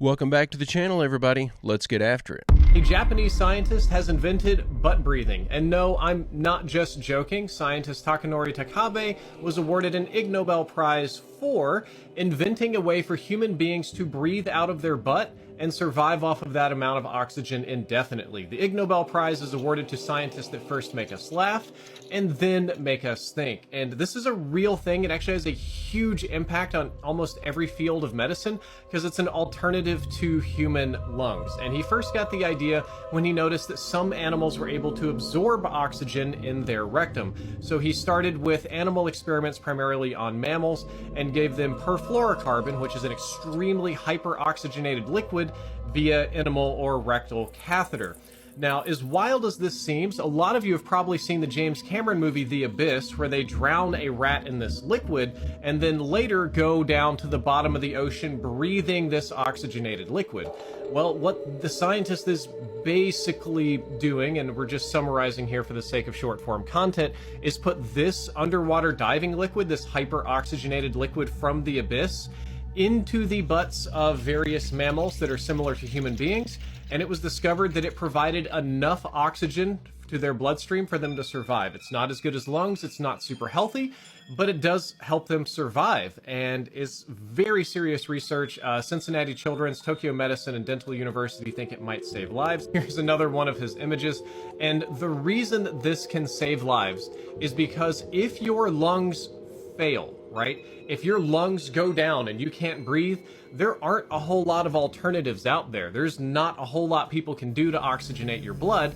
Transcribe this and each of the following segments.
Welcome back to the channel, everybody. Let's get after it. A Japanese scientist has invented butt breathing. And no, I'm not just joking. Scientist Takanori Takabe was awarded an Ig Nobel Prize for inventing a way for human beings to breathe out of their butt and survive off of that amount of oxygen indefinitely. The Ig Nobel Prize is awarded to scientists that first make us laugh and then make us think. And this is a real thing. It actually has a huge impact on almost every field of medicine because it's an alternative to human lungs. And he first got the idea when he noticed that some animals were able to absorb oxygen in their rectum. So he started with animal experiments primarily on mammals and gave them perfluorocarbon, which is an extremely hyperoxygenated liquid, via enema or rectal catheter. Now, as wild as this seems, a lot of you have probably seen the James Cameron movie The Abyss, where they drown a rat in this liquid and then later go down to the bottom of the ocean breathing this oxygenated liquid. Well, what the scientist is basically doing, and we're just summarizing here for the sake of short form content, is put this underwater diving liquid, this hyperoxygenated liquid from the abyss, into the butts of various mammals that are similar to human beings, and it was discovered that it provided enough oxygen to their bloodstream for them to survive. It's not as good as lungs, it's not super healthy, but it does help them survive, and is very serious research. Cincinnati Children's, Tokyo Medicine, and Dental University think it might save lives. Here's another one of his images, and the reason that this can save lives is because if your lungs fail, right? If your lungs go down and you can't breathe, there aren't a whole lot of alternatives out there. There's not a whole lot people can do to oxygenate your blood,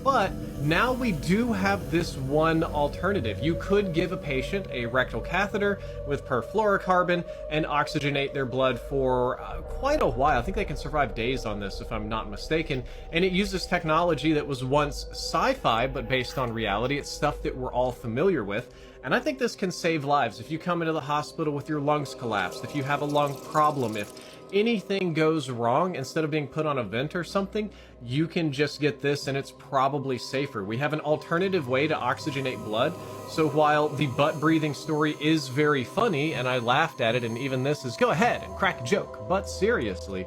but now we do have this one alternative. You could give a patient a rectal catheter with perfluorocarbon and oxygenate their blood for quite a while. I think they can survive days on this, if I'm not mistaken. And it uses technology that was once sci-fi, but based on reality. It's stuff that we're all familiar with. And I think this can save lives. If you come into the hospital with your lungs collapsed, if you have a lung problem, if anything goes wrong, instead of being put on a vent or something, you can just get this and it's probably safer. We have an alternative way to oxygenate blood. So while the butt breathing story is very funny and I laughed at it, and even this is go ahead and crack a joke, but seriously,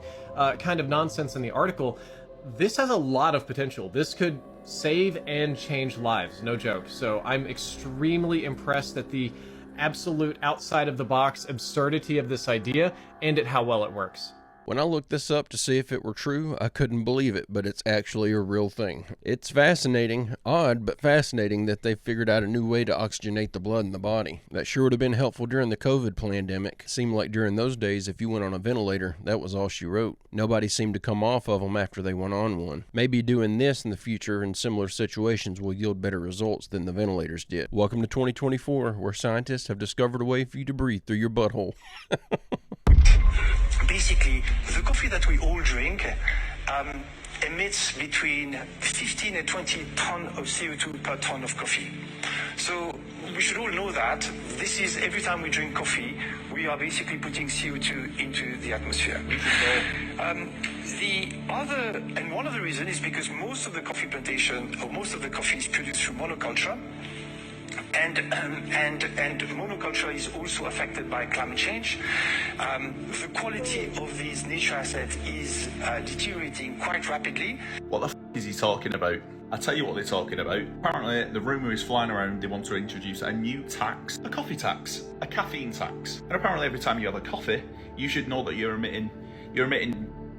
kind of nonsense in the article, this has a lot of potential. This could save and change lives, no joke. So I'm extremely impressed at the absolute outside of the box absurdity of this idea and at how well it works. When I looked this up to see if it were true, I couldn't believe it, but it's actually a real thing. It's fascinating, odd, but fascinating that they figured out a new way to oxygenate the blood in the body. That sure would have been helpful during the COVID pandemic. Seemed like during those days, if you went on a ventilator, that was all she wrote. Nobody seemed to come off of them after they went on one. Maybe doing this in the future in similar situations will yield better results than the ventilators did. Welcome to 2024, where scientists have discovered a way for you to breathe through your butthole. Basically, the coffee that we all drink emits between 15 and 20 tons of CO2 per ton of coffee. So we should all know that this is every time we drink coffee, we are basically putting CO2 into the atmosphere. One of the reasons is because most of the coffee plantation, or most of the coffee is produced through monoculture. And monoculture is also affected by climate change. The quality of these nature assets is deteriorating quite rapidly. What the f*** is he talking about? I tell you what they're talking about. Apparently, the rumour is flying around they want to introduce a new tax, a coffee tax, a caffeine tax. And apparently every time you have a coffee, you should know that you're emitting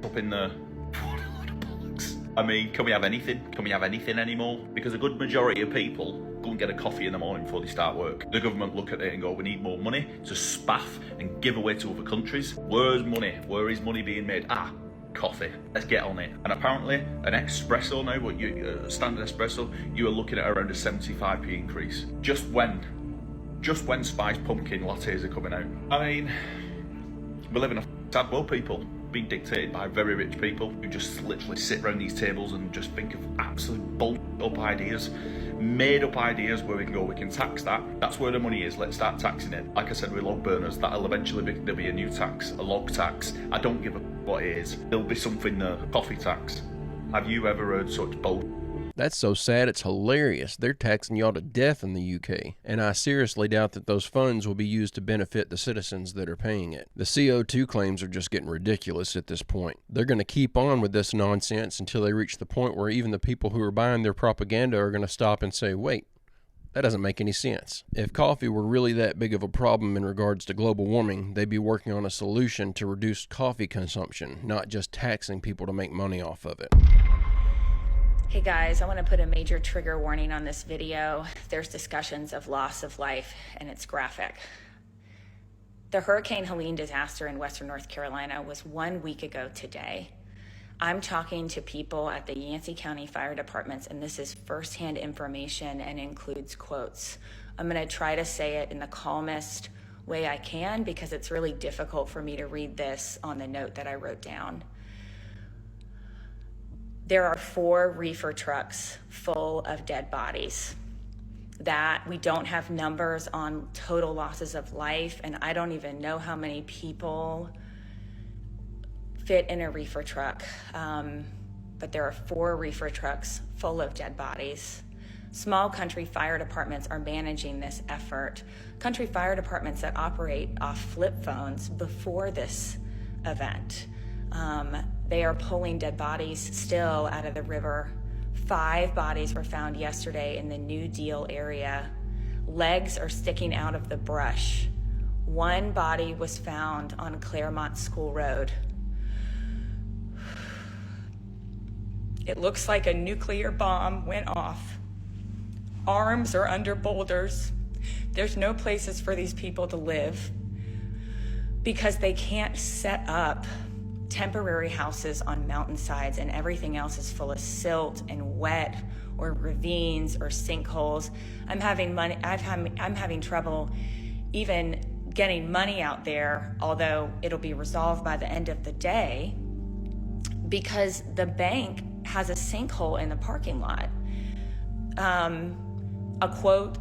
up in the... What a load of bollocks. I mean, can we have anything? Can we have anything anymore? Because a good majority of people go and get a coffee in the morning before they start work. The government look at it and go, we need more money to spaff and give away to other countries. Where's money? Where is money being made? Coffee. Let's get on it. And apparently, an espresso now, standard espresso, you are looking at around a 75p increase. Just when spiced pumpkin lattes are coming out. I mean, we live in a sad world, people. Being dictated by very rich people who just literally sit around these tables and just think of absolute bull-up ideas, made up ideas where we can go, we can tax that. That's where the money is. Let's start taxing it. Like I said with log burners, that'll eventually there'll be a new tax, a log tax. I don't give a what it is. There'll be something, coffee tax. Have you ever heard such bull? That's so sad it's hilarious. They're taxing y'all to death in the UK, and I seriously doubt that those funds will be used to benefit the citizens that are paying it. The CO2 claims are just getting ridiculous at this point. They're going to keep on with this nonsense until they reach the point where even the people who are buying their propaganda are going to stop and say, wait, that doesn't make any sense. If coffee were really that big of a problem in regards to global warming, they'd be working on a solution to reduce coffee consumption, not just taxing people to make money off of it. Hey guys, I want to put a major trigger warning on this video. There's discussions of loss of life, and it's graphic. The Hurricane Helene disaster in Western North Carolina was 1 week ago today. I'm talking to people at the Yancey County Fire Departments, and this is firsthand information and includes quotes. I'm going to try to say it in the calmest way I can because it's really difficult for me to read this on the note that I wrote down. There are 4 reefer trucks full of dead bodies. That we don't have numbers on total losses of life, and I don't even know how many people fit in a reefer truck, but there are 4 reefer trucks full of dead bodies. Small country fire departments are managing this effort. Country fire departments that operate off flip phones before this event. They are pulling dead bodies still out of the river. 5 bodies were found yesterday in the New Deal area. Legs are sticking out of the brush. 1 body was found on Claremont School Road. It looks like a nuclear bomb went off. Arms are under boulders. There's no places for these people to live because they can't set up temporary houses on mountainsides, and everything else is full of silt and wet or ravines or sinkholes. I'm having trouble even getting money out there, although it'll be resolved by the end of the day, because the bank has a sinkhole in the parking lot. A quote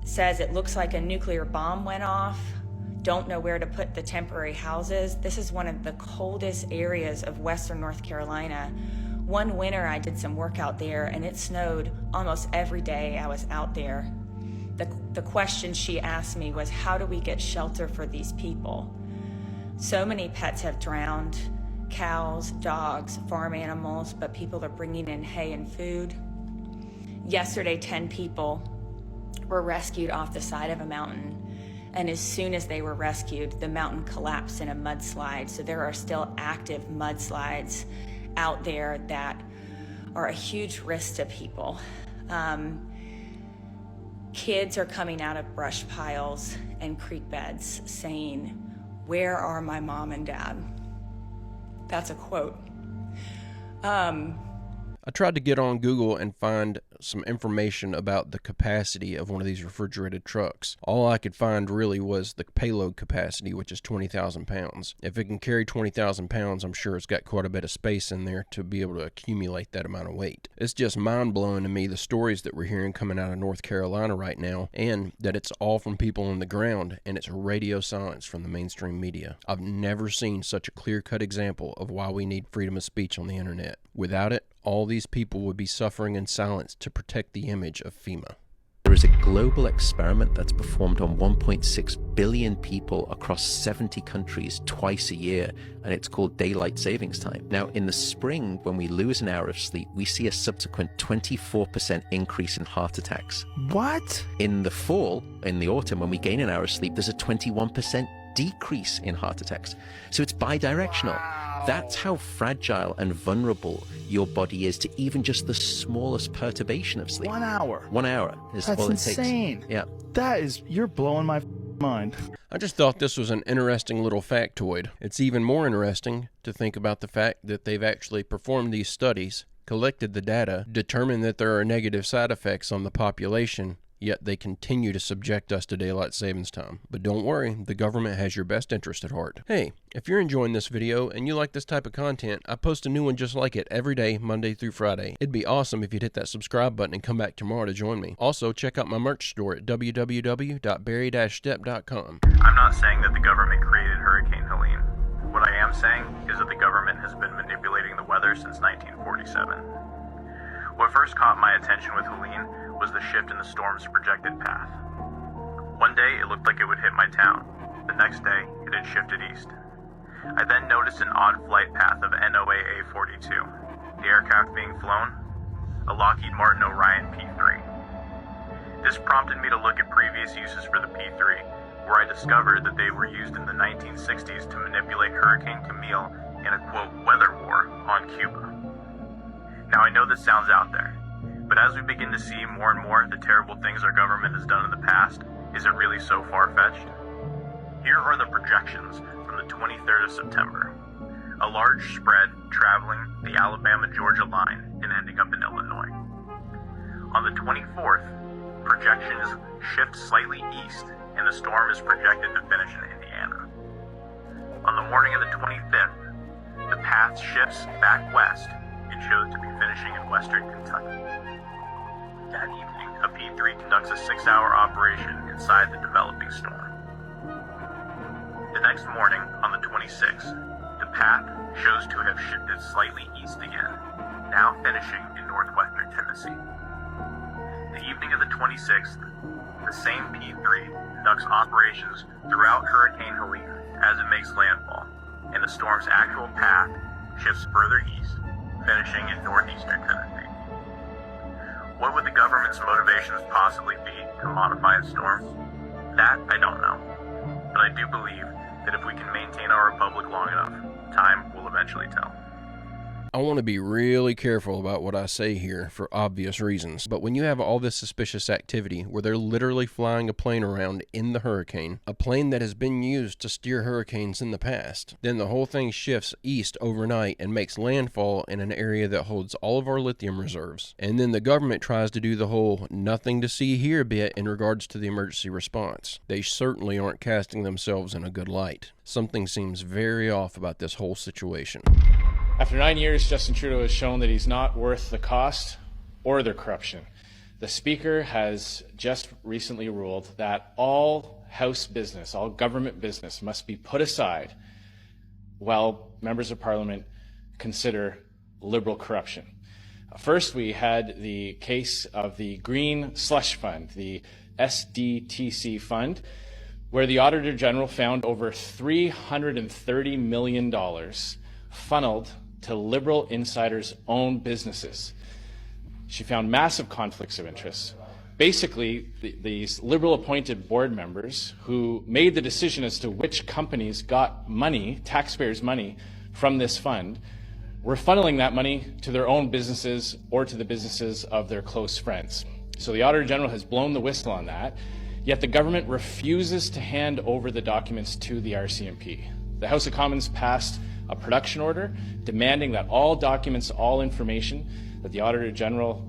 says it looks like a nuclear bomb went off. Don't know where to put the temporary houses. This is one of the coldest areas of Western North Carolina. One winter I did some work out there and it snowed almost every day I was out there. The question she asked me was, how do we get shelter for these people? So many pets have drowned, cows, dogs, farm animals, but people are bringing in hay and food. Yesterday, 10 people were rescued off the side of a mountain. And as soon as they were rescued, the mountain collapsed in a mudslide. So there are still active mudslides out there that are a huge risk to people. Kids are coming out of brush piles and creek beds saying, "Where are my mom and dad?" That's a quote. I tried to get on Google and find some information about the capacity of one of these refrigerated trucks. All I could find really was the payload capacity, which is 20,000 pounds. If it can carry 20,000 pounds, I'm sure it's got quite a bit of space in there to be able to accumulate that amount of weight. It's just mind-blowing to me, the stories that we're hearing coming out of North Carolina right now, and that it's all from people on the ground, and it's radio silence from the mainstream media. I've never seen such a clear-cut example of why we need freedom of speech on the internet. Without it, all these people would be suffering in silence to protect the image of FEMA. There is a global experiment that's performed on 1.6 billion people across 70 countries twice a year, and it's called daylight savings time. Now, in the spring, when we lose an hour of sleep, we see a subsequent 24% increase in heart attacks. What? In the fall, in the autumn, when we gain an hour of sleep, there's a 21% decrease in heart attacks. So it's bidirectional. That's how fragile and vulnerable your body is to even just the smallest perturbation of sleep. 1 hour. 1 hour is That's all it takes. insane. Yeah. You're blowing my mind. I just thought this was an interesting little factoid. It's even more interesting to think about the fact that they've actually performed these studies, collected the data, determined that there are negative side effects on the population, yet they continue to subject us to daylight savings time. But don't worry, the government has your best interest at heart. Hey, if you're enjoying this video and you like this type of content, I post a new one just like it every day, Monday through Friday. It'd be awesome if you'd hit that subscribe button and come back tomorrow to join me. Also, check out my merch store at www.barry-stepp.com. I'm not saying that the government created Hurricane Helene. What I am saying is that the government has been manipulating the weather since 1947. What first caught my attention with Helene was the shift in the storm's projected path. One day it looked like it would hit my town. The next day it had shifted east. I then noticed an odd flight path of NOAA 42, the aircraft being flown, a Lockheed Martin Orion P-3. This prompted me to look at previous uses for the P-3, where I discovered that they were used in the 1960s to manipulate Hurricane Camille in a, quote, weather war on Cuba. Now I know this sounds out there, but as we begin to see more and more the terrible things our government has done in the past, is it really so far-fetched? Here are the projections from the 23rd of September. A large spread traveling the Alabama-Georgia line and ending up in Illinois. On the 24th, projections shift slightly east and the storm is projected to finish in Indiana. On the morning of the 25th, the path shifts back west and shows to be finishing in western Kentucky. That evening, a P-3 conducts a 6-hour operation inside the developing storm. The next morning, on the 26th, the path shows to have shifted slightly east again, now finishing in northwestern Tennessee. The evening of the 26th, the same P-3 conducts operations throughout Hurricane Helene as it makes landfall, and the storm's actual path shifts further east, finishing in northeastern Tennessee. What would the government's motivations possibly be to modify a storm? That I don't know, but I do believe that if we can maintain our republic long enough, time will eventually tell. I want to be really careful about what I say here for obvious reasons, but when you have all this suspicious activity where they're literally flying a plane around in the hurricane, a plane that has been used to steer hurricanes in the past, then the whole thing shifts east overnight and makes landfall in an area that holds all of our lithium reserves. And then the government tries to do the whole nothing to see here bit in regards to the emergency response. They certainly aren't casting themselves in a good light. Something seems very off about this whole situation. After 9 years, Justin Trudeau has shown that he's not worth the cost or the corruption. The Speaker has just recently ruled that all House business, all government business must be put aside while members of Parliament consider Liberal corruption. First, we had the case of the Green Slush Fund, the SDTC fund, where the Auditor General found over $330 million funneled to Liberal insiders' own businesses. She found massive conflicts of interest. Basically, these Liberal appointed board members who made the decision as to which companies got money, taxpayers' money, from this fund, were funneling that money to their own businesses or to the businesses of their close friends. So the Auditor General has blown the whistle on that, yet the government refuses to hand over the documents to the RCMP. The House of Commons passed a production order demanding that all documents, all information that the Auditor General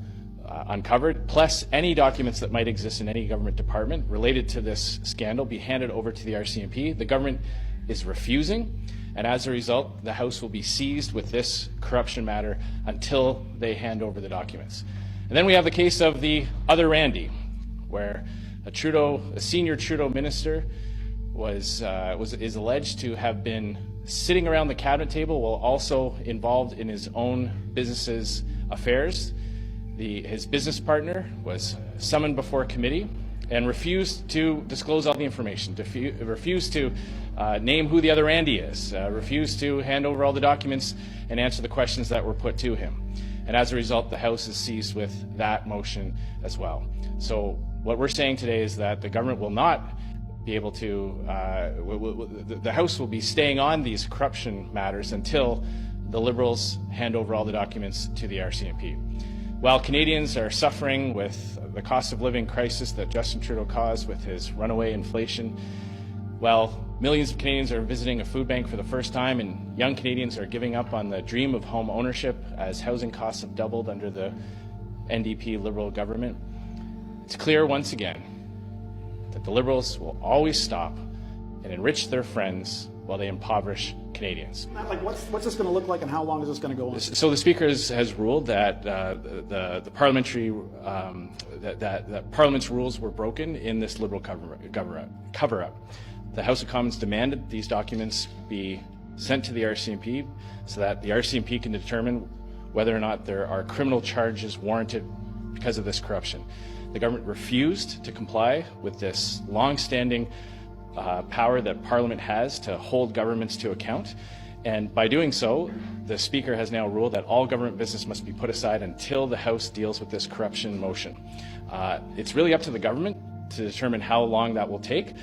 uncovered, plus any documents that might exist in any government department related to this scandal, be handed over to the RCMP. The government is refusing, and as a result, the House will be seized with this corruption matter until they hand over the documents. And then we have the case of the other Randy, where a senior Trudeau minister is alleged to have been sitting around the cabinet table while also involved in his own business's affairs. His business partner was summoned before a committee and refused to disclose all the information, refused to name who the other Randy is, refused to hand over all the documents and answer the questions that were put to him. And as a result, the House is seized with that motion as well. So what we're saying today is that the government will not be able to, the House will be staying on these corruption matters until the Liberals hand over all the documents to the RCMP. While Canadians are suffering with the cost of living crisis that Justin Trudeau caused with his runaway inflation, while millions of Canadians are visiting a food bank for the first time and young Canadians are giving up on the dream of home ownership as housing costs have doubled under the NDP Liberal government, it's clear once again that the Liberals will always stop and enrich their friends while they impoverish Canadians. Like, what's this going to look like, and how long is this going to go on? So the Speaker has ruled that the parliamentary that Parliament's rules were broken in this Liberal cover-up. The House of Commons demanded these documents be sent to the RCMP so that the RCMP can determine whether or not there are criminal charges warranted because of this corruption. The government refused to comply with this long-standing power that Parliament has to hold governments to account. And by doing so, the Speaker has now ruled that all government business must be put aside until the House deals with this corruption motion. It's really up to the government to determine how long that will take,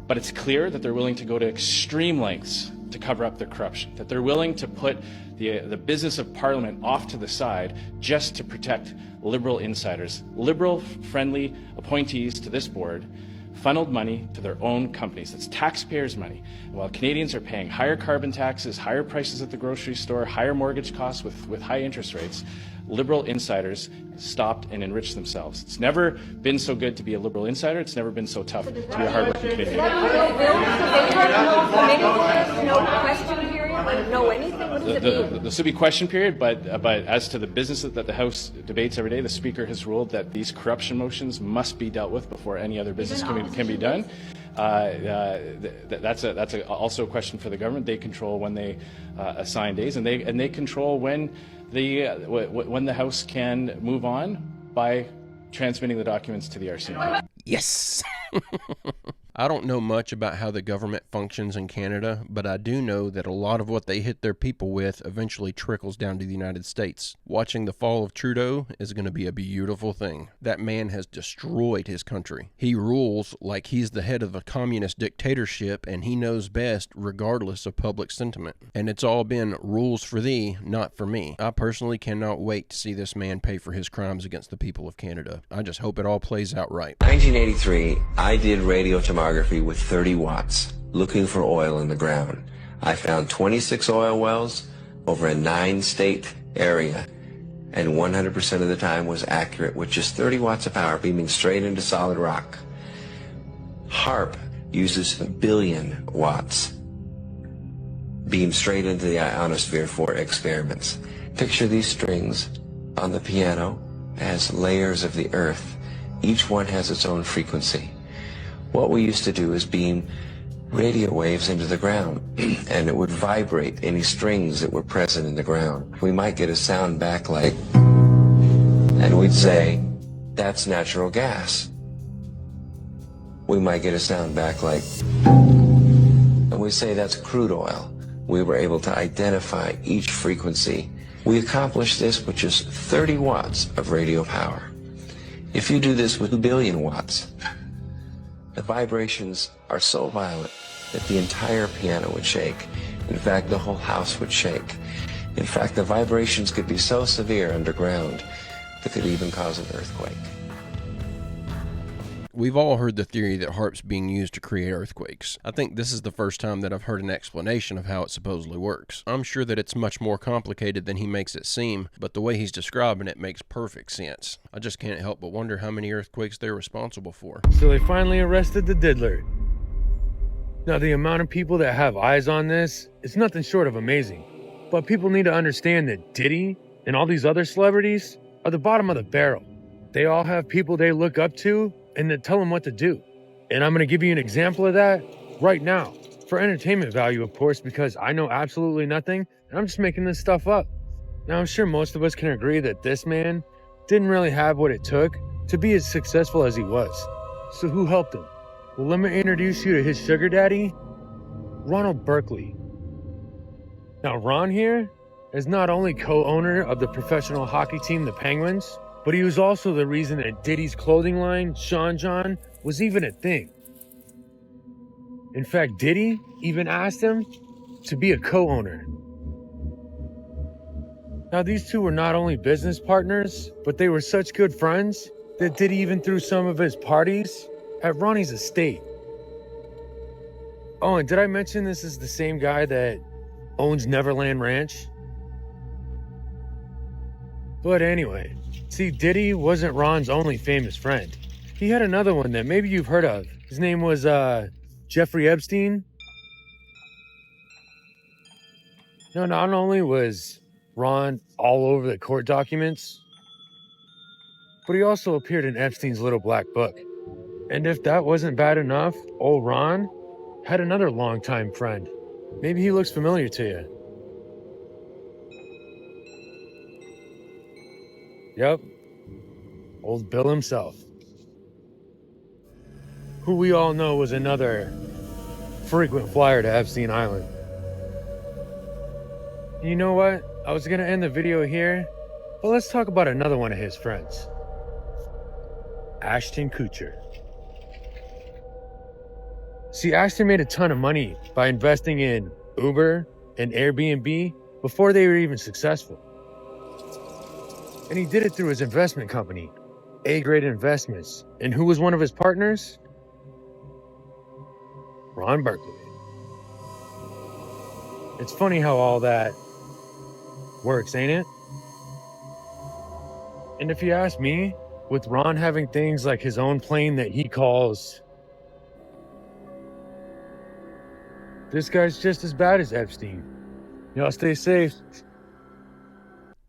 but it's clear that they're willing to go to extreme lengths to cover up their corruption, that they're willing to put the business of Parliament off to the side just to protect Liberal insiders. Liberal-friendly appointees to this board funneled money to their own companies. That's taxpayers' money. And while Canadians are paying higher carbon taxes, higher prices at the grocery store, higher mortgage costs with high interest rates, Liberal insiders stopped and enriched themselves. It's never been so good to be a Liberal insider. It's never been so tough to be a hardworking Canadian. This will be question period, but as to the business that the House debates every day, the Speaker has ruled that these corruption motions must be dealt with before any other business can be done. That's also a question for the government. They control when they assign days, and they control when the House can move on by transmitting the documents to the RCMP. Yes! I don't know much about how the government functions in Canada, but I do know that a lot of what they hit their people with eventually trickles down to the United States. Watching the fall of Trudeau is going to be a beautiful thing. That man has destroyed his country. He rules like he's the head of a communist dictatorship, and he knows best regardless of public sentiment. And it's all been rules for thee, not for me. I personally cannot wait to see this man pay for his crimes against the people of Canada. I just hope it all plays out right. 1983, I did radio tomography with 30 watts, looking for oil in the ground. I found 26 oil wells over a 9-state area, and 100% of the time was accurate with just 30 watts of power beaming straight into solid rock. HAARP uses 1 billion watts beamed straight into the ionosphere for experiments. Picture these strings on the piano as layers of the earth. Each one has its own frequency. What we used to do is beam radio waves into the ground, and it would vibrate any strings that were present in the ground. We might get a sound back like, and we'd say, that's natural gas. We might get a sound back like, and we'd say that's crude oil. We were able to identify each frequency. We accomplished this with just 30 watts of radio power. If you do this with 1 billion watts, the vibrations are so violent that the entire piano would shake. In fact, the whole house would shake. In fact, the vibrations could be so severe underground that could even cause an earthquake. We've all heard the theory that HAARP's being used to create earthquakes. I think this is the first time that I've heard an explanation of how it supposedly works. I'm sure that it's much more complicated than he makes it seem, but the way he's describing it makes perfect sense. I just can't help but wonder how many earthquakes they're responsible for. So they finally arrested the diddler. Now the amount of people that have eyes on this is nothing short of amazing. But people need to understand that Diddy and all these other celebrities are the bottom of the barrel. They all have people they look up to and that tell them what to do. And I'm going to give you an example of that right now. For entertainment value, of course, because I know absolutely nothing, and I'm just making this stuff up. Now, I'm sure most of us can agree that this man didn't really have what it took to be as successful as he was. So who helped him? Well, let me introduce you to his sugar daddy, Ronald Berkeley. Now, Ron here is not only co-owner of the professional hockey team, the Penguins, but he was also the reason that Diddy's clothing line, Sean John, was even a thing. In fact, Diddy even asked him to be a co-owner. Now, these two were not only business partners, but they were such good friends that Diddy even threw some of his parties at Ronnie's estate. Oh, and did I mention this is the same guy that owns Neverland Ranch? But anyway, see, Diddy wasn't Ron's only famous friend. He had another one that maybe you've heard of. His name was Jeffrey Epstein. No, not only was Ron all over the court documents, but he also appeared in Epstein's little black book. And if that wasn't bad enough, old Ron had another longtime friend. Maybe he looks familiar to you. Yep. Old Bill himself. Who we all know was another frequent flyer to Epstein Island. You know what? I was gonna end the video here, but let's talk about another one of his friends. Ashton Kutcher. See, Ashton made a ton of money by investing in Uber and Airbnb before they were even successful. And he did it through his investment company, A-Grade Investments. And who was one of his partners? Ron Burkett. It's funny how all that works, ain't it? And if you ask me, with Ron having things like his own plane that he calls, this guy's just as bad as Epstein. Y'all stay safe.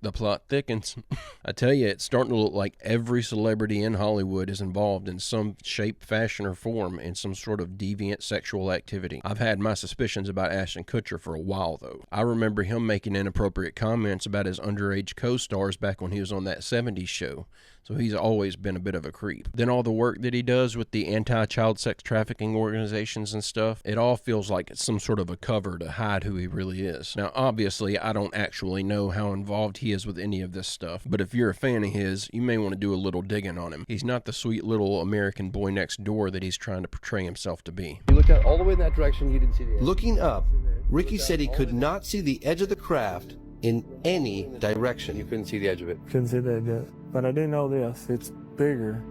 The plot thickens. I tell you, it's starting to look like every celebrity in Hollywood is involved in some shape, fashion, or form in some sort of deviant sexual activity. I've had my suspicions about Ashton Kutcher for a while, though. I remember him making inappropriate comments about his underage co-stars back when he was on that 70s show. So he's always been a bit of a creep. Then all the work that he does with the anti-child sex trafficking organizations and stuff, it all feels like it's some sort of a cover to hide who he really is. Now, obviously, I don't actually know how involved he is with any of this stuff, but if you're a fan of his, you may want to do a little digging on him. He's not the sweet little American boy next door that he's trying to portray himself to be. You looked out all the way in that direction, you didn't see the edge. Looking up, Ricky said he could not see the edge of the craft in any direction. You couldn't see the edge of it. Couldn't see that yet. But I do know this, it's bigger.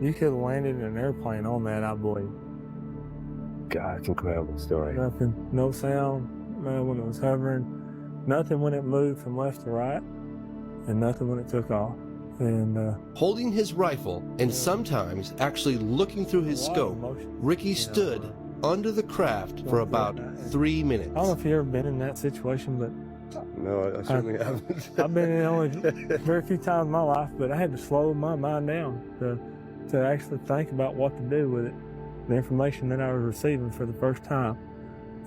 You could have landed an airplane on that, I believe. God, it's an incredible story. Nothing, no sound, when it was hovering, nothing when it moved from left to right, and nothing when it took off. And holding his rifle and sometimes actually looking through his scope, Ricky stood under the craft for about 3 minutes. I don't know if you've ever been in that situation, but no, I certainly haven't. I've been in only very few times in my life, but I had to slow my mind down to actually think about what to do with it, the information that I was receiving for the first time.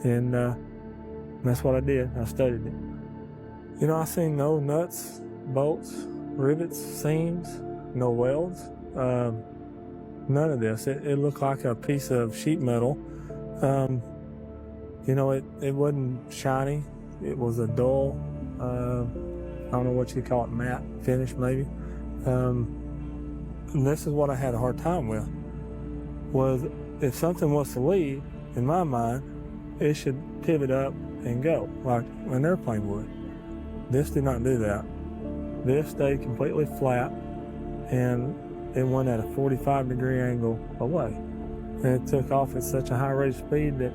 And that's what I did. I studied it. You know, I seen no nuts, bolts, rivets, seams, no welds, none of this. It looked like a piece of sheet metal. You know, it wasn't shiny. It was a dull, I don't know what you call it, matte finish maybe. And this is what I had a hard time with, was if something was to leave, in my mind, it should pivot up and go, like an airplane would. This did not do that. This stayed completely flat, and it went at a 45-degree angle away. And it took off at such a high rate of speed that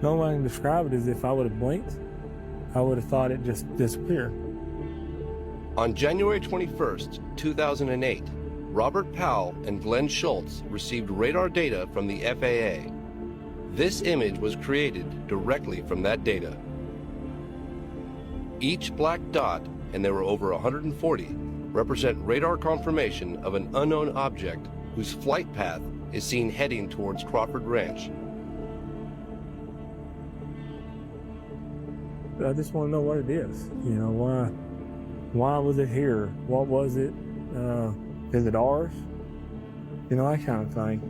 no one can describe it. As if I would have blinked, I would have thought it just disappeared. On January 21st, 2008, Robert Powell and Glenn Schultz received radar data from the FAA. This image was created directly from that data. Each black dot, and there were over 140, represent radar confirmation of an unknown object whose flight path is seen heading towards Crawford Ranch. I just want to know what it is. You know, why was it here? What was it? Is it ours? You know, that kind of thing.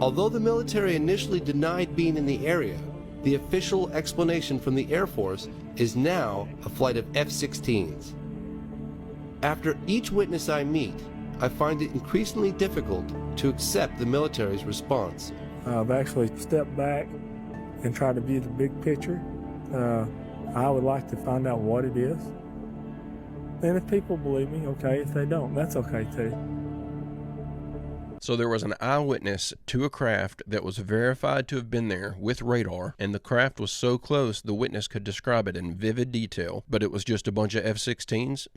Although the military initially denied being in the area, the official explanation from the Air Force is now a flight of F-16s. After each witness I meet, I find it increasingly difficult to accept the military's response. I've actually stepped back and tried to view the big picture. I would like to find out what it is. And if people believe me, okay. If they don't, that's okay too. So there was an eyewitness to a craft that was verified to have been there with radar, and the craft was so close the witness could describe it in vivid detail, but it was just a bunch of F-16s?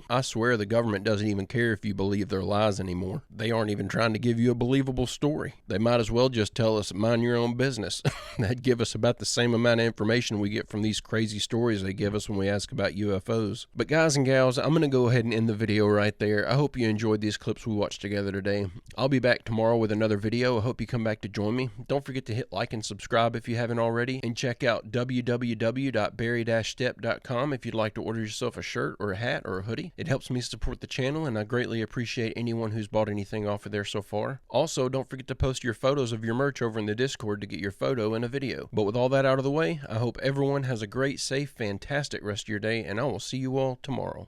I swear the government doesn't even care if you believe their lies anymore. They aren't even trying to give you a believable story. They might as well just tell us, mind your own business. That'd give us about the same amount of information we get from these crazy stories they give us when we ask about UFOs. But guys and gals, I'm going to go ahead and end the video right there. I hope you enjoyed these clips we watched together today. I'll be back tomorrow with another video. I hope you come back to join me. Don't forget to hit like and subscribe if you haven't already, and check out www.barry-stepp.com if you'd like to order yourself a shirt or a hat or for a hoodie. It helps me support the channel, and I greatly appreciate anyone who's bought anything off of there so far. Also, don't forget to post your photos of your merch over in the Discord to get your photo in a video. But with all that out of the way, I hope everyone has a great, safe, fantastic rest of your day, and I will see you all tomorrow.